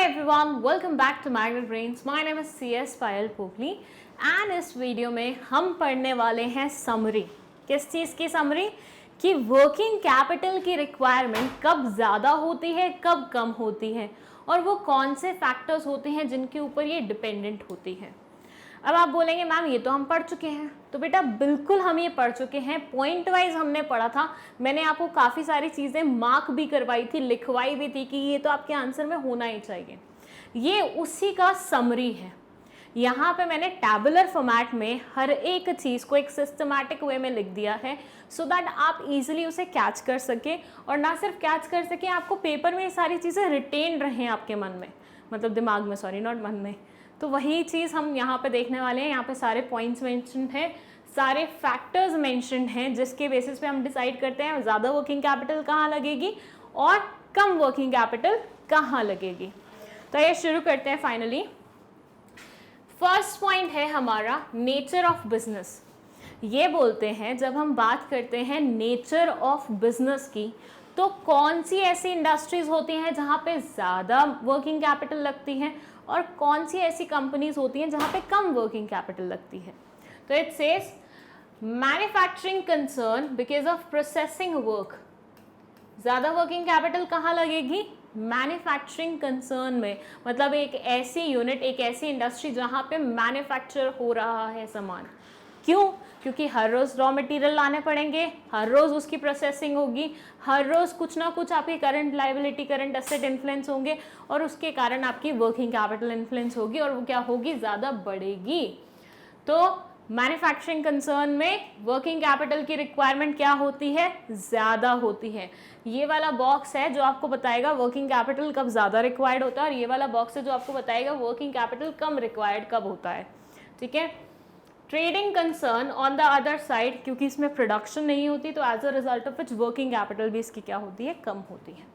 everyone, welcome back to Magnet Brains. My name is CS Payal Pokhli and इस video में हम पढ़ने वाले हैं समरी। किस चीज़ की समरी? कि वर्किंग कैपिटल की रिक्वायरमेंट कब ज़्यादा होती है, कब कम होती है और वो कौन से फैक्टर्स होते हैं जिनके ऊपर ये डिपेंडेंट होती है। अब आप बोलेंगे मैम ये तो हम पढ़ चुके हैं, तो बेटा बिल्कुल हम ये पढ़ चुके हैं, पॉइंट वाइज हमने पढ़ा था। मैंने आपको काफ़ी सारी चीज़ें मार्क भी करवाई थी, लिखवाई भी थी कि ये तो आपके आंसर में होना ही चाहिए। ये उसी का समरी है। यहाँ पे मैंने टैबुलर फॉर्मेट में हर एक चीज़ को एक सिस्टमैटिक वे में लिख दिया है सो दैट आप इजीली उसे कैच कर सके, और ना सिर्फ कैच कर सके, आपको पेपर में ये सारी चीज़ें रिटेन रहें आपके मन में, मतलब दिमाग में, सॉरी नॉट मन में। तो वही चीज़ हम यहाँ पे देखने वाले हैं। यहाँ पे सारे पॉइंट्स मेंशन्ड हैं, सारे फैक्टर्स मेंशन्ड हैं जिसके बेसिस पे हम डिसाइड करते हैं ज़्यादा वर्किंग कैपिटल कहाँ लगेगी और कम वर्किंग कैपिटल कहाँ लगेगी। तो ये शुरू करते हैं फाइनली। फर्स्ट पॉइंट है हमारा नेचर ऑफ बिजनेस। ये बोलते हैं जब हम बात करते हैं नेचर ऑफ बिजनेस की, तो कौन सी ऐसी इंडस्ट्रीज होती हैं जहाँ पे ज़्यादा वर्किंग कैपिटल लगती हैं और कौन सी ऐसी कंपनीज होती हैं जहाँ पे कम वर्किंग कैपिटल लगती है। तो it says manufacturing concern because of processing work. ज़्यादा वर्किंग कैपिटल कहाँ लगेगी? मैन्युफैक्चरिंग कंसर्न में, मतलब एक ऐसी यूनिट, एक ऐसी इंडस्ट्री जहाँ पे मैन्युफैक्चर हो रहा है सामान। क्यों? क्योंकि हर रोज़ रॉ मटेरियल लाने पड़ेंगे, हर रोज़ उसकी प्रोसेसिंग होगी, हर रोज़ कुछ ना कुछ आपकी current liability, current asset influence होंगे और उसके कारण आपकी वर्किंग कैपिटल इन्फ्लुएंस होगी और वो क्या होगी? ज़्यादा बढ़ेगी। तो मैन्युफैक्चरिंग कंसर्न में वर्किंग कैपिटल की रिक्वायरमेंट क्या होती है? ज़्यादा होती है। ये वाला बॉक्स है जो आपको बताएगा वर्किंग कैपिटल कब ज़्यादा रिक्वायर्ड होता है और ये वाला बॉक्स है जो आपको बताएगा वर्किंग कैपिटल कम रिक्वायर्ड कब होता है। ठीक है। Trading concern on the other side, क्योंकि इसमें प्रोडक्शन नहीं होती तो as a result of which working capital भी इसकी क्या होती है? कम होती है।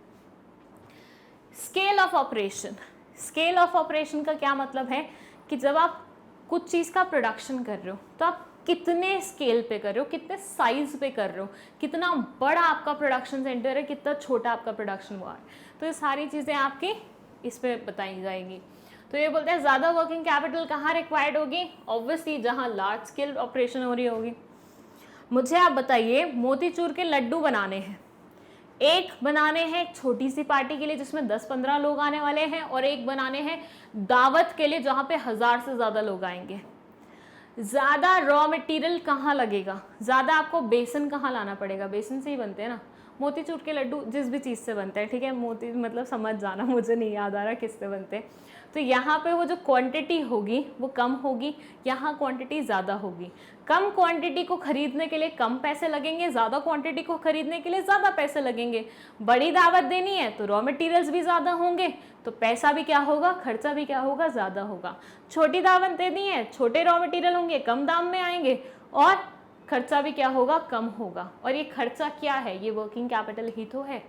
Scale of operation. Scale of operation का क्या मतलब है कि जब आप कुछ चीज़ का प्रोडक्शन कर रहे हो तो आप कितने स्केल पे कर रहे हो, कितने साइज पे कर रहे हो, कितना बड़ा आपका प्रोडक्शन सेंटर है, कितना छोटा आपका प्रोडक्शन हुआ है। तो ये सारी चीज़ें आपकी इस पे बताई जाएंगी। तो ये बोलते हैं ज़्यादा वर्किंग कैपिटल कहाँ रिक्वायर्ड होगी? ऑब्वियसली जहाँ लार्ज स्केल ऑपरेशन हो रही होगी। मुझे आप बताइए, मोतीचूर के लड्डू बनाने हैं, एक बनाने हैं एक छोटी सी पार्टी के लिए जिसमें 10-15 लोग आने वाले हैं, और एक बनाने हैं दावत के लिए जहाँ पे 1000 से ज़्यादा लोग आएंगे। ज़्यादा रॉ मटेरियल कहाँ लगेगा? ज़्यादा आपको बेसन कहाँ लाना पड़ेगा? बेसन से ही बनते हैं ना मोतीचूर के लड्डू, जिस भी चीज़ से बनते हैं। ठीक है, मोती मतलब समझ जाना, मुझे नहीं याद आ रहा किससे बनते हैं। तो यहाँ पे वो जो क्वांटिटी होगी वो कम होगी, यहाँ क्वांटिटी ज़्यादा होगी। कम क्वांटिटी को खरीदने के लिए कम पैसे लगेंगे, ज़्यादा क्वांटिटी को खरीदने के लिए ज़्यादा पैसे लगेंगे। बड़ी दावत देनी है तो रॉ मटेरियल्स भी ज़्यादा होंगे, तो पैसा भी क्या होगा? खर्चा भी क्या होगा? ज़्यादा होगा। छोटी दावत देनी है, छोटे रॉ मटेरियल होंगे, कम दाम में आएंगे और खर्चा भी क्या होगा? कम होगा। और ये खर्चा क्या है? ये वर्किंग कैपिटल ही तो है।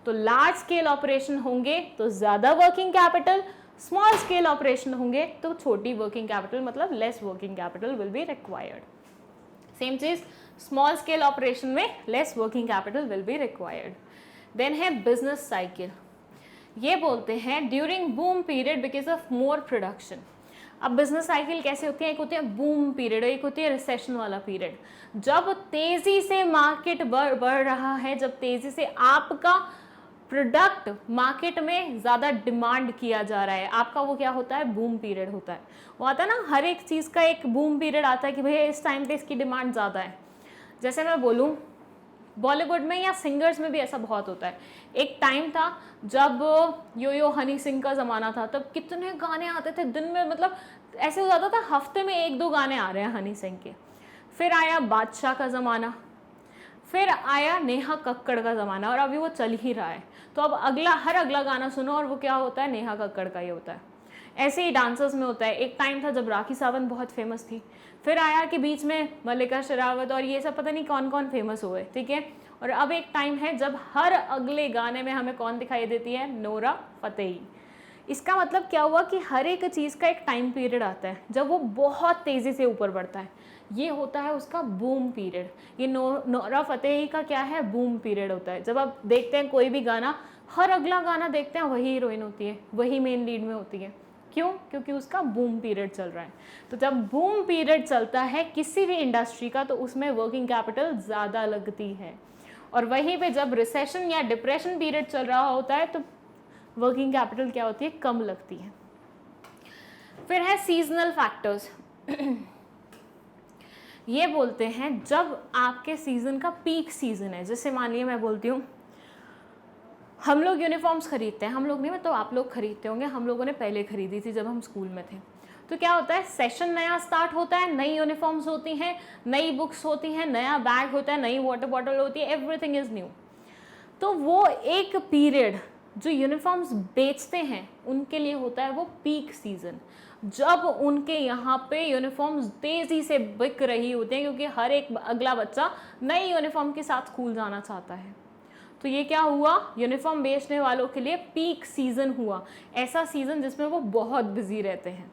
तो लार्ज स्केल ऑपरेशन होंगे तो ज़्यादा working capital, small scale operation होंगे तो छोटी वर्किंग कैपिटल, मतलब less working capital will be required. Same चीज स्मॉल स्केल ऑपरेशन में less working capital will be required. Then है बिजनेस साइकिल। ये बोलते हैं during boom period because of more production. अब बिजनेस साइकिल कैसे होती है? एक होती है बूम पीरियड, एक होती है रिसेशन वाला पीरियड। जब तेजी से मार्केट बढ़ रहा है, जब तेजी से आपका प्रोडक्ट मार्केट में ज़्यादा डिमांड किया जा रहा है, आपका वो क्या होता है? बूम पीरियड होता है। वो आता है ना, हर एक चीज़ का एक बूम पीरियड आता है कि भैया इस टाइम पे इसकी डिमांड ज़्यादा है। जैसे मैं बोलूँ बॉलीवुड में या सिंगर्स में भी ऐसा बहुत होता है। एक टाइम था जब यो हनी सिंह का ज़माना था, तब कितने गाने आते थे दिन में, मतलब ऐसे हो जाता था हफ्ते में 1-2 गाने आ रहे हैं हनी सिंह के। फिर आया बादशाह का ज़माना, फिर आया नेहा कक्कड़ का ज़माना, और अभी वो चल ही रहा है। तो अब हर अगला गाना सुनो और वो क्या होता है? नेहा कक्कड़ का ही होता है। ऐसे ही डांसर्स में होता है। एक टाइम था जब राखी सावंत बहुत फेमस थी, फिर आया कि बीच में मल्लिका शेरावत और ये सब पता नहीं कौन कौन फेमस हुए। ठीक है, और अब एक टाइम है जब हर अगले गाने में हमें कौन दिखाई देती है? Nora Fatehi. इसका मतलब क्या हुआ कि हर एक चीज़ का एक टाइम पीरियड आता है जब वो बहुत तेज़ी से ऊपर बढ़ता है। ये होता है उसका बूम पीरियड। ये नोरा फतेही का क्या है? बूम पीरियड होता है। जब आप देखते हैं कोई भी गाना हर अगला गाना देखते हैं वही हीरोइन होती है, वही मेन लीड में होती है। क्यों? क्योंकि उसका बूम पीरियड चल रहा है। तो जब बूम पीरियड चलता है किसी भी इंडस्ट्री का तो उसमें वर्किंग कैपिटल ज़्यादा लगती है, और वहीं पे जब रिसेशन या डिप्रेशन पीरियड चल रहा होता है तो वर्किंग कैपिटल क्या होती है? कम लगती है। फिर है सीजनल फैक्टर्स। ये बोलते हैं जब आपके सीजन का पीक सीजन है, जैसे मानिए मैं बोलती हूँ हम लोग यूनिफॉर्म्स खरीदते हैं, हम लोग नहीं मतलब आप लोग खरीदते होंगे, हम लोगों ने पहले खरीदी थी जब हम स्कूल में थे। तो क्या होता है, सेशन नया स्टार्ट होता है, नई यूनिफॉर्म्स होती हैं, नई बुक्स होती हैं, नया बैग होता है, नई वाटर बॉटल होती है, एवरीथिंग इज़ न्यू। तो वो एक पीरियड जो यूनिफॉर्म्स बेचते हैं उनके लिए होता है वो पीक सीजन, जब उनके यहाँ पे यूनिफॉर्म्स तेज़ी से बिक रही होती हैं, क्योंकि हर एक अगला बच्चा नई यूनिफॉर्म के साथ स्कूल जाना चाहता है। तो ये क्या हुआ, यूनिफॉर्म बेचने वालों के लिए पीक सीजन हुआ, ऐसा सीजन जिसमें वो बहुत बिजी रहते हैं।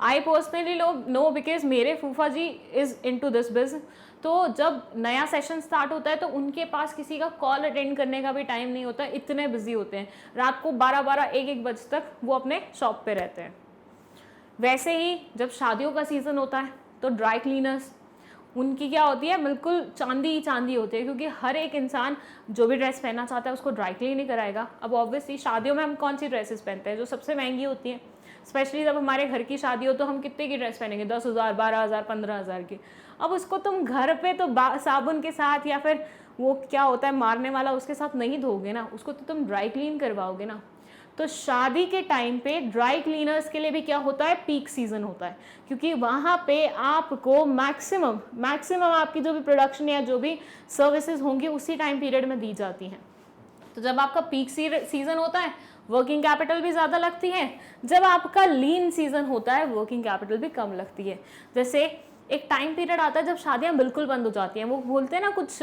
आई पर्सनली नो बिकॉज मेरे फूफा जी इज़ इनटू दिस बिजनेस। तो जब नया सेशन स्टार्ट होता है तो उनके पास किसी का कॉल अटेंड करने का भी टाइम नहीं होता, इतने बिजी होते हैं, रात को 12-12 1-1 बजे तक वो अपने शॉप पे रहते हैं। वैसे ही जब शादियों का सीज़न होता है तो ड्राई क्लीनर्स, उनकी क्या होती है, बिल्कुल चांदी ही चांदी होती है, क्योंकि हर एक इंसान जो भी ड्रेस पहनना चाहता है उसको ड्राई क्लीन ही कराएगा। अब ऑब्वियसली शादियों में हम कौन सी ड्रेसेस पहनते हैं, जो सबसे महंगी होती हैं, स्पेशली जब हमारे घर की शादी हो तो हम कितने की ड्रेस पहनेंगे, 10,000, 12,000, 15,000 की। अब उसको तुम घर पे तो साबुन के साथ या फिर वो क्या होता है मारने वाला उसके साथ नहीं धोगे ना, उसको तो तुम ड्राई क्लीन करवाओगे ना। तो शादी के टाइम पे ड्राई क्लीनर्स के लिए भी क्या होता है, पीक सीजन होता है, क्योंकि वहाँ पे आपको मैक्सिमम आपकी जो भी प्रोडक्शन या जो भी सर्विसेज होंगी उसी टाइम पीरियड में दी जाती हैं। तो जब आपका पीक सीजन होता है वर्किंग कैपिटल भी ज़्यादा लगती है, जब आपका लीन सीजन होता है वर्किंग कैपिटल भी कम लगती है। जैसे एक टाइम पीरियड आता है जब शादियां बिल्कुल बंद हो जाती हैं, वो बोलते हैं ना कुछ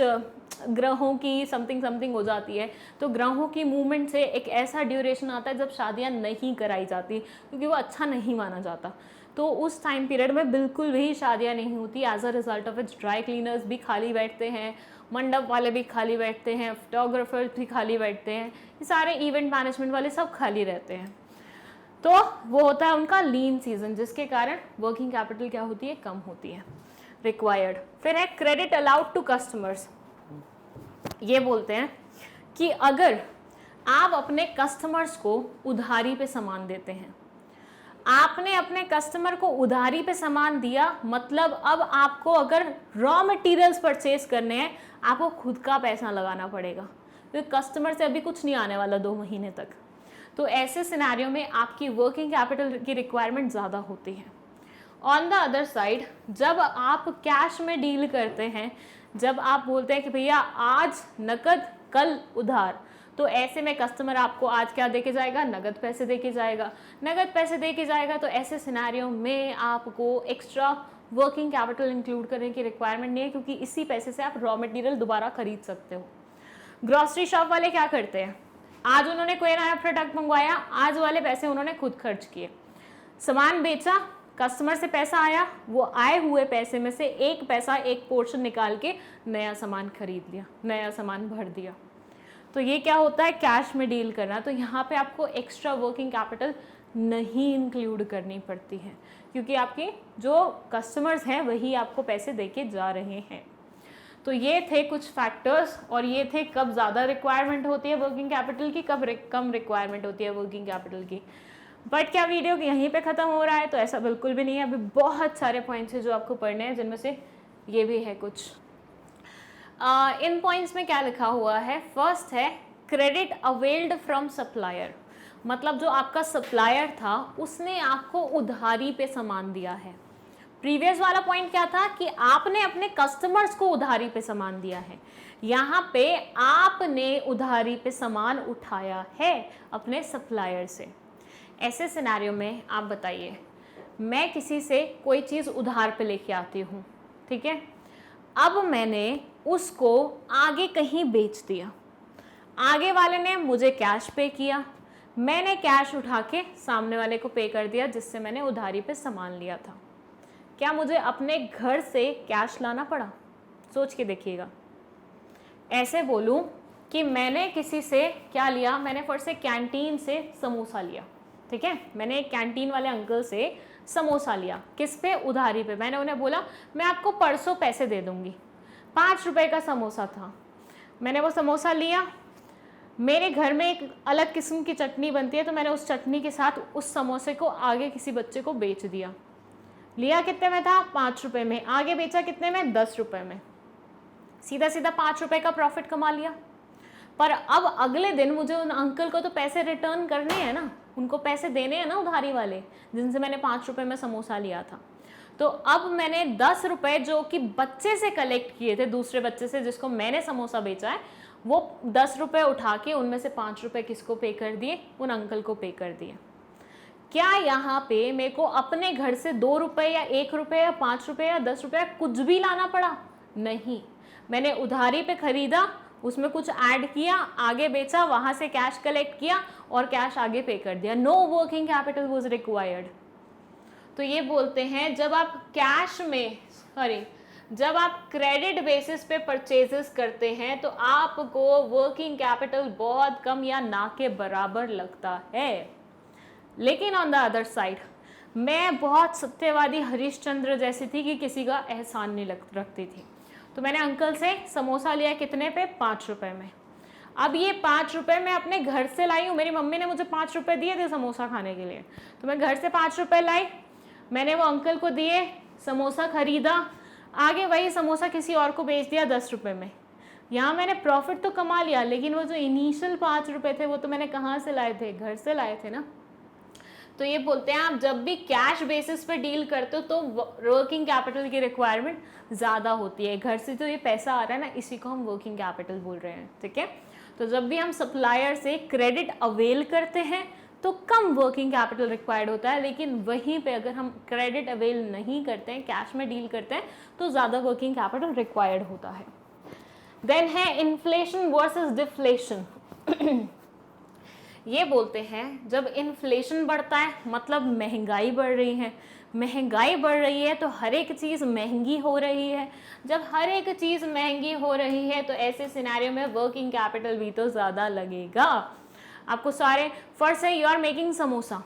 ग्रहों की समथिंग हो जाती है, तो ग्रहों की मूवमेंट से एक ऐसा ड्यूरेशन आता है जब शादियां नहीं कराई जाती क्योंकि वो अच्छा नहीं माना जाता। तो उस टाइम पीरियड में बिल्कुल भी शादियां नहीं होती, as a result of its dry cleaners भी खाली बैठते हैं, मंडप वाले भी खाली बैठते हैं, फोटोग्राफर्स भी खाली बैठते हैं, ये सारे इवेंट मैनेजमेंट वाले सब खाली रहते हैं। तो वो होता है उनका लीन सीजन, जिसके कारण वर्किंग कैपिटल क्या होती है, कम होती है रिक्वायर्ड। फिर है क्रेडिट अलाउड टू कस्टमर्स। ये बोलते हैं कि अगर आप अपने कस्टमर्स को उधारी पे सामान देते हैं, आपने अपने कस्टमर को उधारी पे सामान दिया, मतलब अब आपको अगर रॉ मटेरियल्स परचेज करने हैं आपको खुद का पैसा लगाना पड़ेगा, क्योंकि कस्टमर से अभी कुछ नहीं आने वाला 2 महीने तक। तो ऐसे सिनेरियो में आपकी वर्किंग कैपिटल की रिक्वायरमेंट ज़्यादा होती है। ऑन द अदर साइड, जब आप कैश में डील करते हैं, जब आप बोलते हैं कि भैया आज नकद कल उधार, तो ऐसे में कस्टमर आपको आज क्या दे के जाएगा, नगद पैसे दे के जाएगा। नगद पैसे दे के जाएगा तो ऐसे सिनेरियो में आपको एक्स्ट्रा वर्किंग कैपिटल इंक्लूड करने की रिक्वायरमेंट नहीं है, क्योंकि इसी पैसे से आप रॉ मटेरियल दोबारा खरीद सकते हो। ग्रॉसरी शॉप वाले क्या करते हैं, आज उन्होंने कोई नया प्रोडक्ट मंगवाया, आज वाले पैसे उन्होंने खुद खर्च किए, सामान बेचा, कस्टमर से पैसा आया, वो आए हुए पैसे में से एक पैसा एक पोर्शन निकाल के नया सामान खरीद लिया, नया सामान भर दिया। तो ये क्या होता है, कैश में डील करना। तो यहाँ पे आपको एक्स्ट्रा वर्किंग कैपिटल नहीं इंक्लूड करनी पड़ती है, क्योंकि आपके जो कस्टमर्स हैं वही आपको पैसे दे के जा रहे हैं। तो ये थे कुछ फैक्टर्स, और ये थे कब ज़्यादा रिक्वायरमेंट होती है वर्किंग कैपिटल की, कब कम रिक्वायरमेंट होती है वर्किंग कैपिटल की। बट क्या वीडियो यहीं पे ख़त्म हो रहा है, तो ऐसा बिल्कुल भी नहीं है, अभी बहुत सारे पॉइंट्स हैं जो आपको पढ़ने हैं, जिनमें से ये भी है कुछ। इन पॉइंट्स में क्या लिखा हुआ है, फर्स्ट है क्रेडिट अवेल्ड फ्रॉम सप्लायर, मतलब जो आपका सप्लायर था उसने आपको उधारी पे सामान दिया है। प्रीवियस वाला पॉइंट क्या था कि आपने अपने कस्टमर्स को उधारी पे सामान दिया है, यहाँ पे आपने उधारी पे सामान उठाया है अपने सप्लायर से। ऐसे सिनेरियो में आप बताइए, मैं किसी से कोई चीज़ उधार पे लेके आती हूँ, ठीक है, अब मैंने उसको आगे कहीं बेच दिया, आगे वाले ने मुझे कैश पे किया, मैंने कैश उठा के सामने वाले को पे कर दिया जिससे मैंने उधारी पे सामान लिया था। क्या मुझे अपने घर से कैश लाना पड़ा? सोच के देखिएगा। ऐसे बोलूं कि मैंने किसी से क्या लिया, मैंने फर्स्ट से कैंटीन से समोसा लिया, ठीक है, मैंने एक कैंटीन वाले अंकल से समोसा लिया, किस पे, उधारी पे। मैंने उन्हें बोला मैं आपको परसों पैसे दे दूंगी, 5 रुपए का समोसा था। मैंने वो समोसा लिया, मेरे घर में एक अलग किस्म की चटनी बनती है, तो मैंने उस चटनी के साथ उस समोसे को आगे किसी बच्चे को बेच दिया। लिया कितने में था, 5 रुपए में, आगे बेचा कितने में, 10 रुपए में। सीधा सीधा 5 रुपए का प्रॉफिट कमा लिया। पर अब अगले दिन मुझे उन अंकल को तो पैसे रिटर्न करने हैं ना, उनको पैसे देने हैं ना, उधारी वाले जिनसे मैंने 5 रुपए में समोसा लिया था। तो अब मैंने 10 रुपए जो कि बच्चे से कलेक्ट किए थे, दूसरे बच्चे से जिसको मैंने समोसा बेचा है, वो 10 रुपए उठा के उनमें से 5 रुपए किसको पे कर दिए, उन अंकल को पे कर दिए। क्या यहाँ पे मेरे को अपने घर से 2 रुपए या 1 रुपए या 5 रुपए या 10 रुपए कुछ भी लाना पड़ा? नहीं, मैंने उधारी पे खरीदा, उसमें कुछ ऐड किया, आगे बेचा, वहां से कैश कलेक्ट किया और कैश आगे पे कर दिया। No working capital was required. तो ये बोलते हैं जब आप कैश में, जब आप क्रेडिट बेसिस पे परचेजेस करते हैं तो आपको वर्किंग कैपिटल बहुत कम या ना के बराबर लगता है। लेकिन ऑन द अदर साइड मैं बहुत सत्यवादी हरिश्चंद्र जैसी थी कि किसी का एहसान नहीं रखती थी। तो मैंने अंकल से समोसा लिया कितने पे, 5 रुपए में। अब ये 5 रुपए मैं अपने घर से लाई हूँ, मेरी मम्मी ने मुझे 5 रुपए दिए थे समोसा खाने के लिए, तो मैं घर से 5 रुपए लाई, मैंने वो अंकल को दिए, समोसा खरीदा, आगे वही समोसा किसी और को बेच दिया 10 रुपए में। यहाँ मैंने प्रॉफिट तो कमा लिया, लेकिन वो जो इनिशियल 5 रुपए थे वो तो मैंने कहाँ से लाए थे, घर से लाए थे ना। तो ये बोलते हैं आप जब भी कैश बेसिस पे डील करते हो तो वर्किंग कैपिटल की रिक्वायरमेंट ज़्यादा होती है। घर से तो ये पैसा आ रहा है ना, इसी को हम वर्किंग कैपिटल बोल रहे हैं, ठीक है। तो जब भी हम सप्लायर से क्रेडिट अवेल करते हैं तो कम वर्किंग कैपिटल रिक्वायर्ड होता है, लेकिन वहीं पे अगर हम क्रेडिट अवेल नहीं करते हैं, कैश में डील करते हैं, तो ज़्यादा वर्किंग कैपिटल रिक्वायर्ड होता है। देन है इन्फ्लेशन वर्सेस डिफ्लेशन। ये बोलते हैं जब इन्फ्लेशन बढ़ता है मतलब महंगाई बढ़ रही है, महंगाई बढ़ रही है तो हर एक चीज़ महंगी हो रही है। जब हर एक चीज़ महंगी हो रही है तो ऐसे सिनेरियो में वर्किंग कैपिटल भी तो ज़्यादा लगेगा। आपको सारे फर्स्ट है, यू आर मेकिंग समोसा,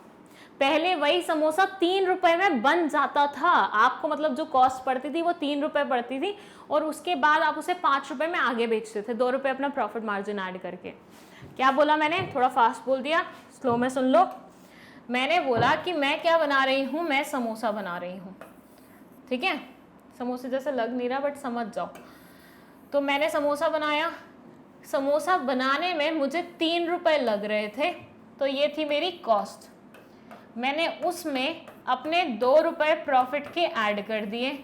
पहले वही समोसा 3 रुपए में बन जाता था, आपको मतलब जो कॉस्ट पड़ती थी वो 3 रुपए पड़ती थी, और उसके बाद आप उसे 5 रुपए में आगे बेचते थे, 2 रुपए अपना प्रॉफिट मार्जिन ऐड करके। क्या बोला मैंने, थोड़ा फास्ट बोल दिया, स्लो में सुन लो। मैंने बोला कि मैं क्या बना रही हूँ, मैं समोसा बना रही हूँ, ठीक है, समोसे जैसे लग नहीं रहा बट समझ जाओ। तो मैंने समोसा बनाया, समोसा बनाने में मुझे 3 रुपए लग रहे थे, तो ये थी मेरी कॉस्ट। मैंने उसमें अपने 2 रुपए प्रॉफिट के ऐड कर दिए,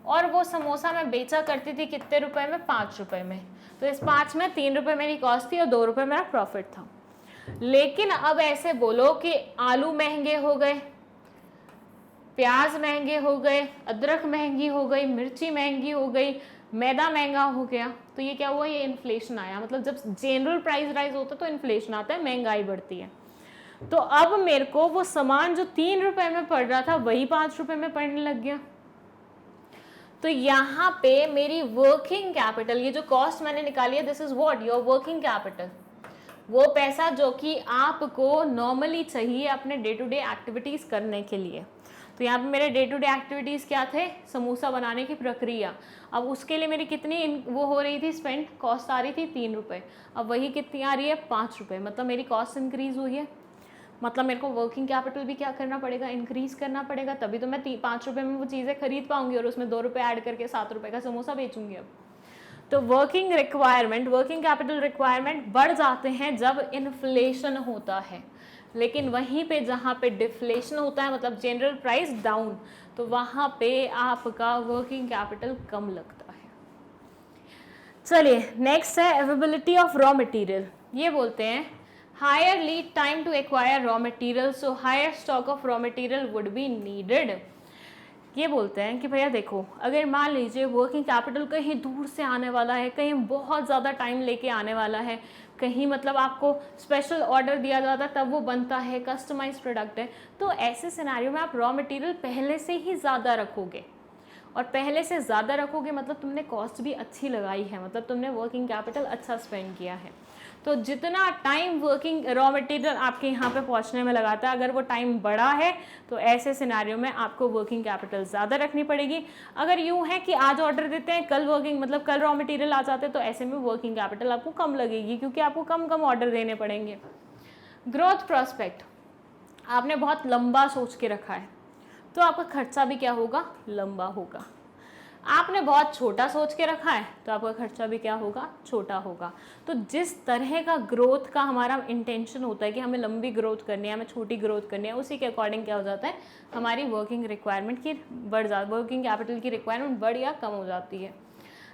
और वो समोसा मैं बेचा करती थी कितने रुपए में, 5 रुपए में। तो इस 5 में 3 रुपए मेरी कॉस्ट थी और 2 रुपए मेरा प्रॉफिट था। लेकिन अब ऐसे बोलो कि आलू महंगे हो गए, प्याज महंगे हो गए, अदरक महंगी हो गई, मिर्ची महंगी हो गई, मैदा महंगा हो गया, तो ये क्या हुआ, ये इन्फ्लेशन आया। मतलब जब जनरल प्राइस राइज होता है तो इन्फ्लेशन आता है, महंगाई बढ़ती है। तो अब मेरे को वो सामान जो 3 रुपए में पड़ रहा था वही 5 रुपए में पड़ने लग गया। तो यहाँ पे मेरी वर्किंग कैपिटल, ये जो कॉस्ट मैंने निकाली है, this is what your working capital, वो पैसा जो कि आपको नॉर्मली चाहिए अपने डे टू डे एक्टिविटीज़ करने के लिए। तो यहाँ पे मेरे डे टू डे एक्टिविटीज़ क्या थे, समोसा बनाने की प्रक्रिया। अब उसके लिए मेरी कितनी वो हो रही थी स्पेंड, कॉस्ट आ रही थी 3 रुपये, अब वही कितनी आ रही है, 5 रुपये। मतलब मेरी कॉस्ट इंक्रीज़ हुई है, मतलब मेरे को वर्किंग कैपिटल भी क्या करना पड़ेगा, इंक्रीज़ करना पड़ेगा, तभी तो मैं 5 रुपये में वो चीज़ें खरीद पाऊंगी और उसमें 2 रुपये ऐड करके 7 रुपये का समोसा बेचूंगी। अब तो working requirement, working capital requirement बढ़ जाते हैं जब इन्फ्लेशन होता है, लेकिन वहीं पे जहाँ पे डिफ्लेशन होता है, मतलब जनरल प्राइस डाउन, तो वहाँ पे आपका वर्किंग कैपिटल कम लगता है। चलिए नेक्स्ट है अवेलेबिलिटी ऑफ रॉ मटेरियल। ये बोलते हैं higher lead time to acquire raw material, so higher stock of raw material would be needed. ये बोलते हैं कि भैया देखो, अगर मान लीजिए वर्किंग कैपिटल कहीं दूर से आने वाला है, कहीं बहुत ज़्यादा टाइम लेके आने वाला है, कहीं मतलब आपको स्पेशल ऑर्डर दिया जाता है तब वो बनता है, कस्टमाइज प्रोडक्ट है, तो ऐसे सिनेरियो में आप रॉ मटेरियल पहले से ही ज़्यादा रखोगे, और पहले से ज़्यादा रखोगे मतलब तुमने कॉस्ट भी अच्छी लगाई है, मतलब तुमने वर्किंग कैपिटल अच्छा स्पेंड किया है। तो जितना टाइम वर्किंग रॉ मटेरियल आपके यहाँ पे पहुँचने में लगाता है, अगर वो टाइम बड़ा है तो ऐसे सिनेरियो में आपको वर्किंग कैपिटल ज़्यादा रखनी पड़ेगी। अगर यूँ है कि आज ऑर्डर देते हैं, कल वर्किंग मतलब कल रॉ मटेरियल आ जाते हैं, तो ऐसे में वर्किंग कैपिटल आपको कम लगेगी, क्योंकि आपको कम कम ऑर्डर देने पड़ेंगे। ग्रोथ प्रोस्पेक्ट, आपने बहुत लंबा सोच के रखा है तो आपका खर्चा भी क्या होगा, लंबा होगा। आपने बहुत छोटा सोच के रखा है तो आपका खर्चा भी क्या होगा, छोटा होगा। तो जिस तरह का ग्रोथ का हमारा इंटेंशन होता है कि हमें लंबी ग्रोथ करनी है, हमें छोटी ग्रोथ करनी है, उसी के अकॉर्डिंग क्या हो जाता है, हमारी वर्किंग रिक्वायरमेंट की वर्किंग कैपिटल की रिक्वायरमेंट बढ़ या कम हो जाती है।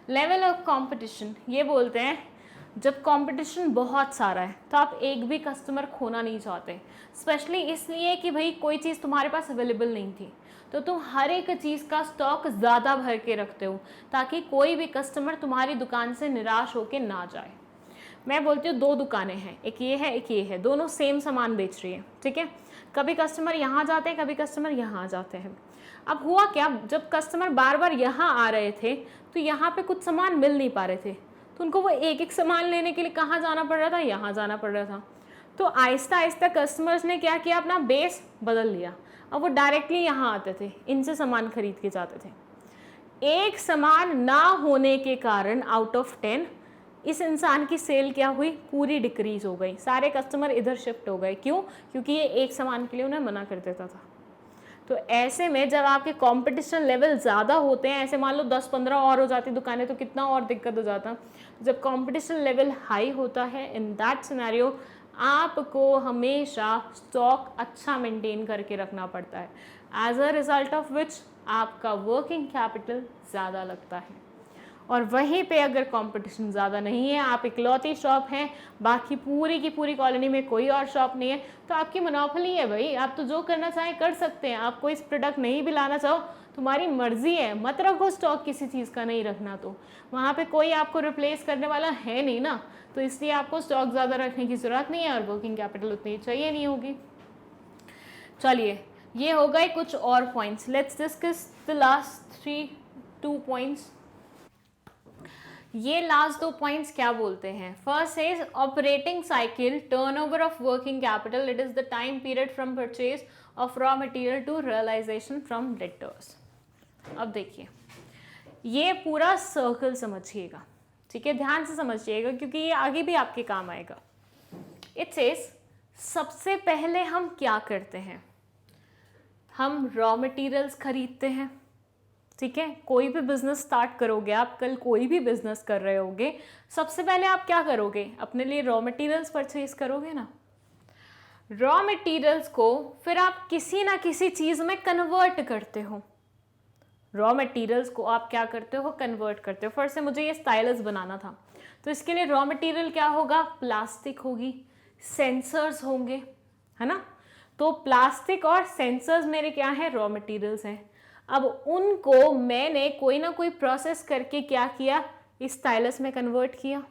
लेवल ऑफ कॉम्पिटिशन, ये बोलते हैं जब कंपटीशन बहुत सारा है तो आप एक भी कस्टमर खोना नहीं चाहते, स्पेशली इसलिए कि भाई कोई चीज़ तुम्हारे पास अवेलेबल नहीं थी तो तुम हर एक चीज़ का स्टॉक ज़्यादा भर के रखते हो ताकि कोई भी कस्टमर तुम्हारी दुकान से निराश होकर ना जाए। मैं बोलती हूँ 2 दुकानें हैं, एक ये है एक ये है, दोनों सेम सामान बेच रही है, ठीक है। कभी कस्टमर यहाँ जाते हैं, कभी कस्टमर यहाँ जाते हैं। अब हुआ क्या, जब कस्टमर बार बार यहाँ आ रहे थे तो यहाँ पे कुछ सामान मिल नहीं पा रहे थे, तो उनको वो एक एक सामान लेने के लिए कहाँ जाना पड़ रहा था, यहाँ जाना पड़ रहा था। तो आहिस्ता आहिस्ता कस्टमर्स ने क्या किया, अपना बेस बदल लिया। अब वो डायरेक्टली यहाँ आते थे, इनसे सामान खरीद के जाते थे। एक सामान ना होने के कारण आउट ऑफ 10 इस इंसान की सेल क्या हुई, पूरी डिक्रीज हो गई। सारे कस्टमर इधर शिफ्ट हो गए, क्यों, क्योंकि ये एक सामान के लिए उन्हें मना कर देता था। तो ऐसे में जब आपके कंपटीशन लेवल ज़्यादा होते हैं, ऐसे मान लो 10-15 और हो जाती दुकानें तो कितना और दिक्कत हो जाता। जब कंपटीशन लेवल हाई होता है, इन दैट सिनेरियो आपको हमेशा स्टॉक अच्छा मेंटेन करके रखना पड़ता है, as a result of which आपका वर्किंग कैपिटल ज़्यादा लगता है। और वहीं पे अगर कंपटीशन ज़्यादा नहीं है, आप इकलौती शॉप हैं, बाकी पूरी की पूरी कॉलोनी में कोई और शॉप नहीं है, तो आपकी मोनोपोली है भाई, आप तो जो करना चाहें कर सकते हैं। आप कोई प्रोडक्ट नहीं भी लाना चाहो तुम्हारी मर्जी है, मत रखो स्टॉक किसी चीज़ का नहीं रखना, तो वहाँ पे कोई आपको रिप्लेस करने वाला है नहीं ना, तो इसलिए आपको स्टॉक ज़्यादा रखने की ज़रूरत नहीं है और वर्किंग कैपिटल उतनी चाहिए नहीं होगी। चलिए, ये हो गए कुछ और points. Let's discuss the last 2 points. ये लास्ट 2 पॉइंट्स क्या बोलते हैं। First is operating cycle, turnover of working capital, it is the time period from purchase of raw material to realisation from debtors. अब देखिए, ये पूरा सर्कल समझिएगा, ठीक है, ध्यान से समझिएगा क्योंकि ये आगे भी आपके काम आएगा। इट सेज सबसे पहले हम क्या करते हैं, हम रॉ मटेरियल्स खरीदते हैं, ठीक है। कोई भी बिजनेस स्टार्ट करोगे आप, कल कोई भी बिजनेस कर रहे होगे, सबसे पहले आप क्या करोगे, अपने लिए रॉ मटेरियल्स परचेज करोगे ना। रॉ मटेरियल्स को फिर आप किसी ना किसी चीज़ में कन्वर्ट करते हो। रॉ मटेरियल्स को आप क्या करते हो, कन्वर्ट करते हो। फर्स्ट से मुझे ये स्टाइलस बनाना था, तो इसके लिए रॉ मटेरियल क्या होगा, प्लास्टिक होगी, सेंसर्स होंगे, है ना। तो प्लास्टिक और सेंसर्स मेरे क्या है, रॉ मटेरियल्स हैं। अब उनको मैंने कोई ना कोई प्रोसेस करके क्या किया, इस स्टाइलस में कन्वर्ट किया।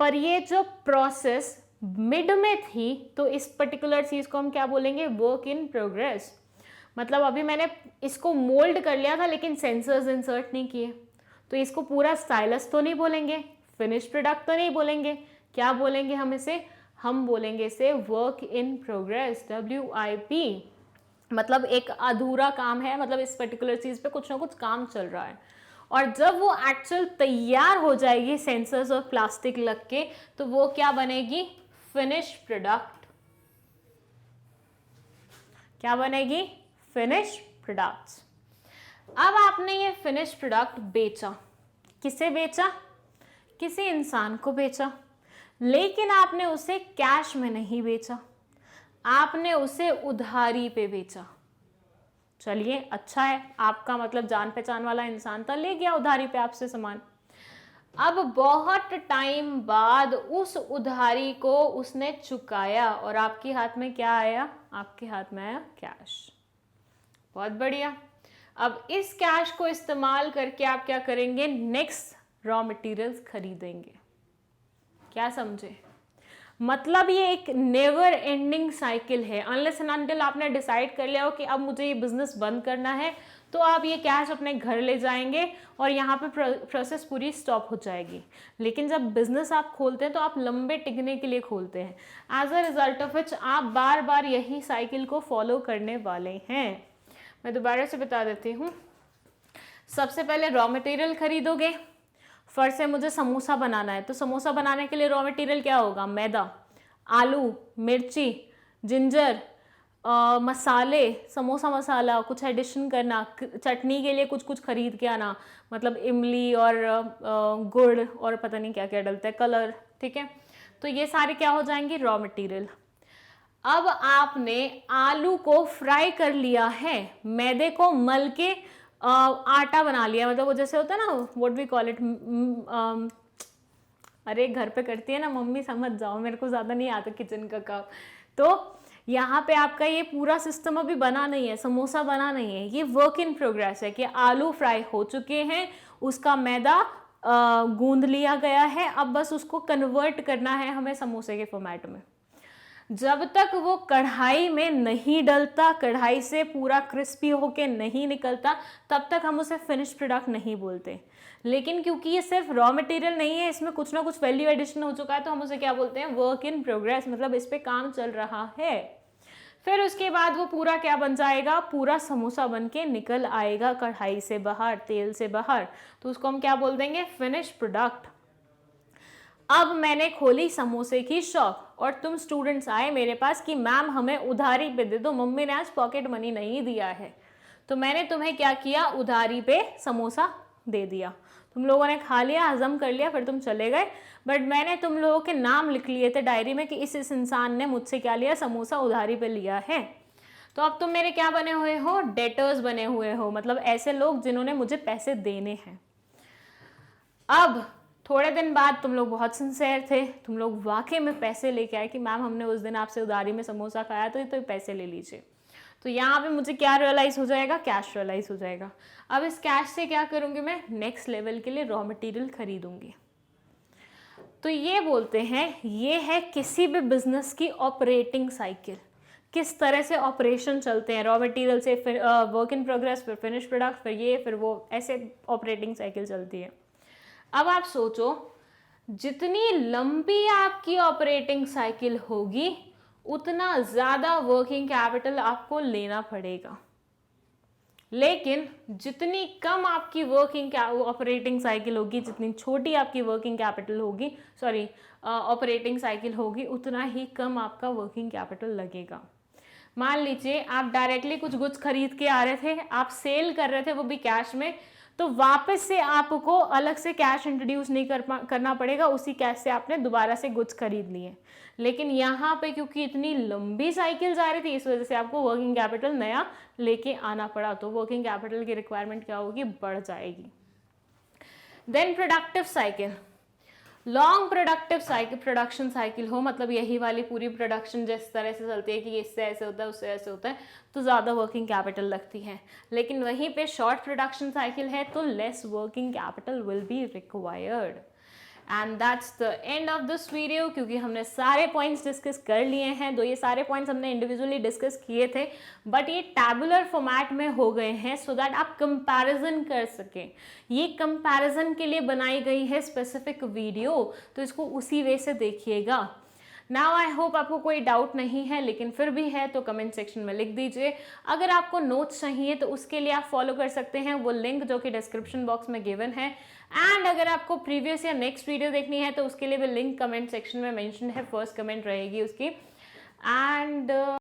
पर ये जो प्रोसेस मिड में थी, तो इस पर्टिकुलर चीज़ को हम क्या बोलेंगे, वर्क इन प्रोग्रेस। मतलब अभी मैंने इसको मोल्ड कर लिया था लेकिन सेंसर्स इंसर्ट नहीं किए, तो इसको पूरा स्टाइलस तो नहीं बोलेंगे, फिनिश प्रोडक्ट तो नहीं बोलेंगे, क्या बोलेंगे हम इसे, हम बोलेंगे इसे वर्क इन प्रोग्रेस, WIP। मतलब एक अधूरा काम है, मतलब इस पर्टिकुलर चीज़ पे कुछ ना कुछ काम चल रहा है, और जब वो एक्चुअल तैयार हो जाएगी सेंसर्स और प्लास्टिक लग के, तो वो क्या बनेगी, फिनिश प्रोडक्ट। क्या बनेगी, फिनिश प्रोडक्ट्स। अब आपने ये फिनिश प्रोडक्ट बेचा, किसे बेचा, किसी इंसान को बेचा, लेकिन आपने उसे कैश में नहीं बेचा, आपने उसे उधारी पे बेचा। चलिए अच्छा है, आपका मतलब जान पहचान वाला इंसान था, ले गया उधारी पे आपसे सामान। अब बहुत टाइम बाद उस उधारी को उसने चुकाया और आपके हाथ में क्या आया, आपके हाथ में आया कैश। बहुत बढ़िया। अब इस कैश को इस्तेमाल करके आप क्या करेंगे, नेक्स्ट रॉ मटेरियल्स खरीदेंगे। क्या समझे, मतलब ये एक नेवर एंडिंग साइकिल है। अनलेस एंड अनटिल आपने डिसाइड कर लिया हो कि अब मुझे ये बिजनेस बंद करना है, तो आप ये कैश अपने घर ले जाएंगे और यहाँ पे प्रोसेस पूरी स्टॉप हो जाएगी। लेकिन जब बिजनेस आप खोलते हैं तो आप लंबे टिकने के लिए खोलते हैं। As a result of which आप बार बार यही साइकिल को फॉलो करने वाले हैं। मैं दोबारा से बता देती हूँ। सबसे पहले रॉ मटेरियल खरीदोगे। फर्स्ट से मुझे समोसा बनाना है, तो समोसा बनाने के लिए रॉ मटेरियल क्या होगा? मैदा, आलू, मिर्ची, जिंजर, मसाले, समोसा मसाला, कुछ एडिशन करना, चटनी के लिए कुछ कुछ खरीद के आना, मतलब इमली और गुड़ और पता नहीं क्या क्या डलता है, कलर, ठीक है। तो ये सारे क्या हो जाएंगे? Raw material. अब आपने आलू को फ्राई कर लिया है, मैदे को मल के आटा बना लिया, मतलब वो जैसे होता है ना, व्हाट वी कॉल इट, अरे घर पे करती है ना मम्मी, समझ जाओ, मेरे को ज़्यादा नहीं आता किचन का काम। तो यहाँ पे आपका ये पूरा सिस्टम अभी बना नहीं है, समोसा बना नहीं है, ये वर्क इन प्रोग्रेस है कि आलू फ्राई हो चुके हैं, उसका मैदा गूंद लिया गया है, अब बस उसको कन्वर्ट करना है हमें समोसे के फॉर्मेट में। जब तक वो कढ़ाई में नहीं डलता, कढ़ाई से पूरा क्रिस्पी होके नहीं निकलता, तब तक हम उसे फिनिश प्रोडक्ट नहीं बोलते। लेकिन क्योंकि ये सिर्फ रॉ मटेरियल नहीं है, इसमें कुछ ना कुछ वैल्यू एडिशन हो चुका है, तो हम उसे क्या बोलते हैं? वर्क इन प्रोग्रेस, मतलब इस पे काम चल रहा है। फिर उसके बाद वो पूरा क्या बन जाएगा? पूरा समोसा बन के निकल आएगा कढ़ाई से बाहर, तेल से बाहर, तो उसको हम क्या बोल देंगे? Finish product. अब मैंने खोली समोसे की शॉप और तुम स्टूडेंट्स आए मेरे पास कि मैम हमें उधारी पे दे दो, मम्मी ने आज पॉकेट मनी नहीं दिया है। तो मैंने तुम्हें क्या किया? उधारी पे समोसा दे दिया। तुम लोगों ने खा लिया, हजम कर लिया, फिर तुम चले गए, बट मैंने तुम लोगों के नाम लिख लिए थे डायरी में कि इस इंसान ने मुझसे क्या लिया? समोसा उधारी पे लिया है। तो अब तुम मेरे क्या बने हुए हो? डेटर्स बने हुए हो, मतलब ऐसे लोग जिन्होंने मुझे पैसे देने हैं। अब थोड़े दिन बाद तुम लोग बहुत सिंसेयर थे, तुम लोग वाकई में पैसे लेके आए कि मैम हमने उस दिन आपसे उधारी में समोसा खाया, तो पैसे ले लीजिए। तो यहाँ पे मुझे क्या रियलाइज हो जाएगा? कैश रियलाइज हो जाएगा। अब इस कैश से क्या करूँगी मैं? नेक्स्ट लेवल के लिए रॉ मटेरियल खरीदूंगी। तो ये बोलते हैं, ये है किसी भी बिजनेस की ऑपरेटिंग साइकिल, किस तरह से ऑपरेशन चलते हैं, रॉ मटेरियल से फिर वर्क इन प्रोग्रेस, फिर फिनिश प्रोडक्ट, फिर ये, फिर वो, ऐसे ऑपरेटिंग साइकिल चलती है। अब आप सोचो, जितनी लंबी आपकी ऑपरेटिंग साइकिल होगी, उतना ज़्यादा वर्किंग कैपिटल आपको लेना पड़ेगा। लेकिन जितनी कम आपकी वर्किंग ऑपरेटिंग साइकिल होगी, जितनी छोटी आपकी वर्किंग कैपिटल होगी, सॉरी ऑपरेटिंग साइकिल होगी, उतना ही कम आपका वर्किंग कैपिटल लगेगा। मान लीजिए आप डायरेक्टली कुछ गुड्स खरीद के आ रहे थे, आप सेल कर रहे थे, वो भी कैश में, तो वापस से आपको अलग से कैश इंट्रोड्यूस नहीं करना पड़ेगा, उसी कैश से आपने दोबारा से गुड्स खरीद लिए। लेकिन यहाँ पे क्योंकि इतनी लंबी साइकिल जा रही थी, इस वजह से आपको वर्किंग कैपिटल नया लेके आना पड़ा, तो वर्किंग कैपिटल की रिक्वायरमेंट क्या होगी? बढ़ जाएगी। Then productive cycle, long productive cycle, production cycle हो, मतलब यही वाली पूरी प्रोडक्शन जिस तरह से चलती है कि इससे ऐसे होता है, उससे ऐसे होता है, तो ज़्यादा वर्किंग कैपिटल लगती है। लेकिन वहीं पे शॉर्ट प्रोडक्शन साइकिल है, तो less working capital will be required. And that's the end of this video, क्योंकि हमने सारे पॉइंट्स डिस्कस कर लिए हैं। ये सारे पॉइंट्स हमने इंडिविजुअली डिस्कस किए थे, बट ये टैबुलर फॉर्मेट में हो गए हैं सो दैट आप कंपैरिजन कर सकें। ये कंपैरिजन के लिए बनाई गई है स्पेसिफिक वीडियो, तो इसको उसी वे से देखिएगा। नाउ आई होप आपको कोई डाउट नहीं है, लेकिन फिर भी है तो कमेंट सेक्शन में लिख दीजिए। अगर आपको नोट्स चाहिए तो उसके लिए आप फॉलो कर सकते हैं वो लिंक जो कि डिस्क्रिप्शन बॉक्स में गिवन है। एंड अगर आपको प्रीवियस या नेक्स्ट वीडियो देखनी है तो उसके लिए भी लिंक कमेंट सेक्शन में मेंशन है, फर्स्ट कमेंट रहेगी उसकी। एंड